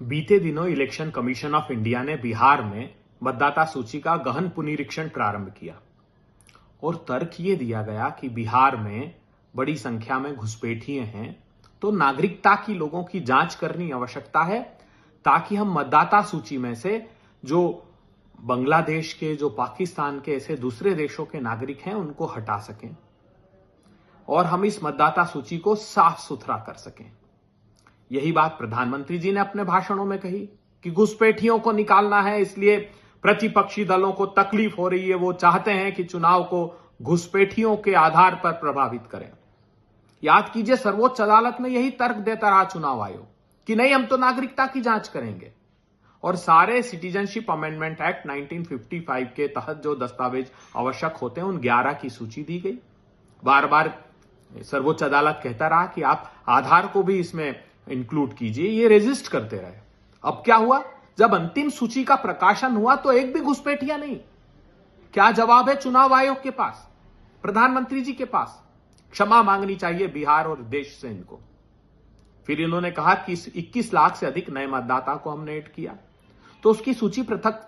बीते दिनों election commission of India ने बिहार में मतदाता सूची का गहन पुनरीक्षण प्रारंभ किया और तर्क ये दिया गया कि बिहार में बड़ी संख्या में घुसपैठिए हैं, तो नागरिकता की लोगों की जांच करनी आवश्यकता है ताकि हम मतदाता सूची में से जो बांग्लादेश के, जो पाकिस्तान के, ऐसे दूसरे देशों के नागरिक हैं उनको हटा सकें और हम इस मतदाता सूची को साफ सुथरा कर सकें। यही बात प्रधानमंत्री जी ने अपने भाषणों में कही कि घुसपैठियों को निकालना है, इसलिए प्रतिपक्षी दलों को तकलीफ हो रही है, वो चाहते हैं कि चुनाव को घुसपैठियों के आधार पर प्रभावित करें। याद कीजिए, सर्वोच्च अदालत में यही तर्क देता रहा चुनाव आयोग कि नहीं, हम तो नागरिकता की जांच करेंगे। और सारे सिटीजनशिप अमेंडमेंट एक्ट 1955 के तहत जो दस्तावेज आवश्यक होते हैं उन 11 की सूची दी गई। बार बार सर्वोच्च अदालत कहता रहा कि आप आधार को भी इसमें इंक्लूड कीजिए, ये रेजिस्ट करते रहे। अब क्या हुआ, जब अंतिम सूची का प्रकाशन हुआ तो एक भी घुसपैठिया नहीं। क्या जवाब है चुनाव आयोग के पास, प्रधानमंत्री जी के पास? क्षमा मांगनी चाहिए बिहार और देश से इनको। फिर इन्होंने कहा कि 21 लाख से अधिक नए मतदाता को हमने ऐड किया, तो उसकी सूची पृथक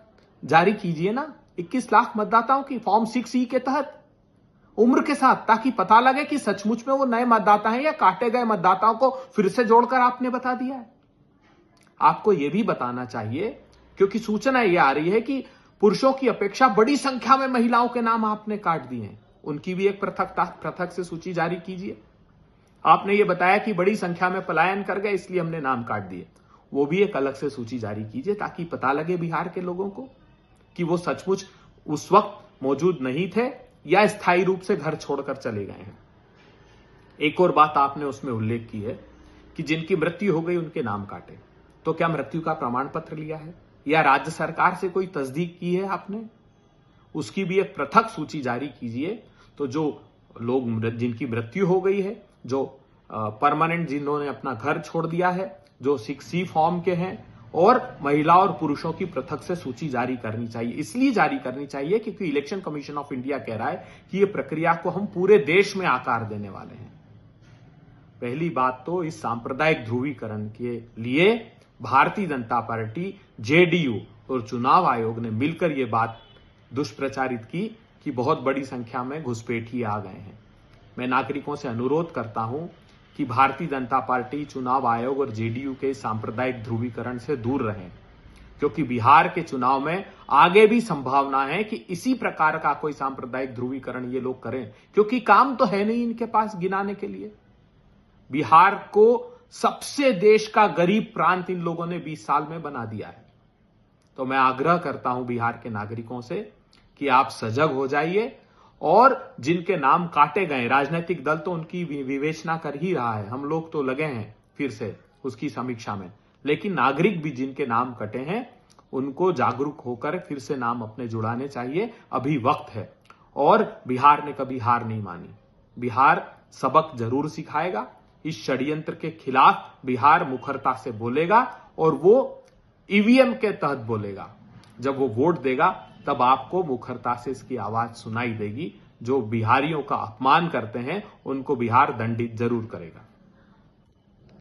जारी कीजिए ना, 21 लाख मतदाताओं की फॉर्म 6E के तहत उम्र के साथ, ताकि पता लगे कि सचमुच में वो नए मतदाता हैं या काटे गए मतदाताओं को फिर से जोड़कर आपने बता दिया है। आपको यह भी बताना चाहिए, क्योंकि सूचना यह आ रही है कि पुरुषों की अपेक्षा बड़ी संख्या में महिलाओं के नाम आपने काट दिए हैं, उनकी भी एक पृथक से सूची जारी कीजिए। आपने ये बताया कि बड़ी संख्या में पलायन कर गए इसलिए हमने नाम काट दिए, वो भी एक अलग से सूची जारी कीजिए ताकि पता लगे बिहार के लोगों को कि वो सचमुच उस वक्त मौजूद नहीं थे या स्थायी रूप से घर छोड़कर चले गए हैं। एक और बात आपने उसमें उल्लेख की है कि जिनकी मृत्यु हो गई उनके नाम काटे, तो क्या मृत्यु का प्रमाण पत्र लिया है या राज्य सरकार से कोई तस्दीक की है आपने? उसकी भी एक पृथक सूची जारी कीजिए। तो जो लोग जिनकी मृत्यु हो गई है, जो परमानेंट जिन्होंने अपना घर छोड़ दिया है, जो 6C फॉर्म के हैं, और महिला और पुरुषों की पृथक से सूची जारी करनी चाहिए। इसलिए जारी करनी चाहिए क्योंकि इलेक्शन कमीशन ऑफ इंडिया कह रहा है कि यह प्रक्रिया को हम पूरे देश में आकार देने वाले हैं। पहली बात तो इस सांप्रदायिक ध्रुवीकरण के लिए भारतीय जनता पार्टी, JDU और चुनाव आयोग ने मिलकर यह बात दुष्प्रचारित की कि बहुत बड़ी संख्या में घुसपैठिए आ गए हैं। मैं नागरिकों से अनुरोध करता हूं कि भारतीय जनता पार्टी, चुनाव आयोग और JDU के सांप्रदायिक ध्रुवीकरण से दूर रहें, क्योंकि बिहार के चुनाव में आगे भी संभावना है कि इसी प्रकार का कोई सांप्रदायिक ध्रुवीकरण ये लोग करें, क्योंकि काम तो है नहीं इनके पास गिनाने के लिए। बिहार को सबसे देश का गरीब प्रांत इन लोगों ने 20 साल में बना दिया है। तो मैं आग्रह करता हूं बिहार के नागरिकों से कि आप सजग हो जाइए और जिनके नाम काटे गए, राजनीतिक दल तो उनकी विवेचना कर ही रहा है, हम लोग तो लगे हैं फिर से उसकी समीक्षा में, लेकिन नागरिक भी जिनके नाम कटे हैं उनको जागरूक होकर फिर से नाम अपने जुड़ाने चाहिए। अभी वक्त है और बिहार ने कभी हार नहीं मानी। बिहार सबक जरूर सिखाएगा। इस षड्यंत्र के खिलाफ बिहार मुखरता से बोलेगा और वो EVM के तहत बोलेगा। जब वो वोट देगा तब आपको मुखरता से इसकी आवाज सुनाई देगी। जो बिहारियों का अपमान करते हैं उनको बिहार दंडित जरूर करेगा।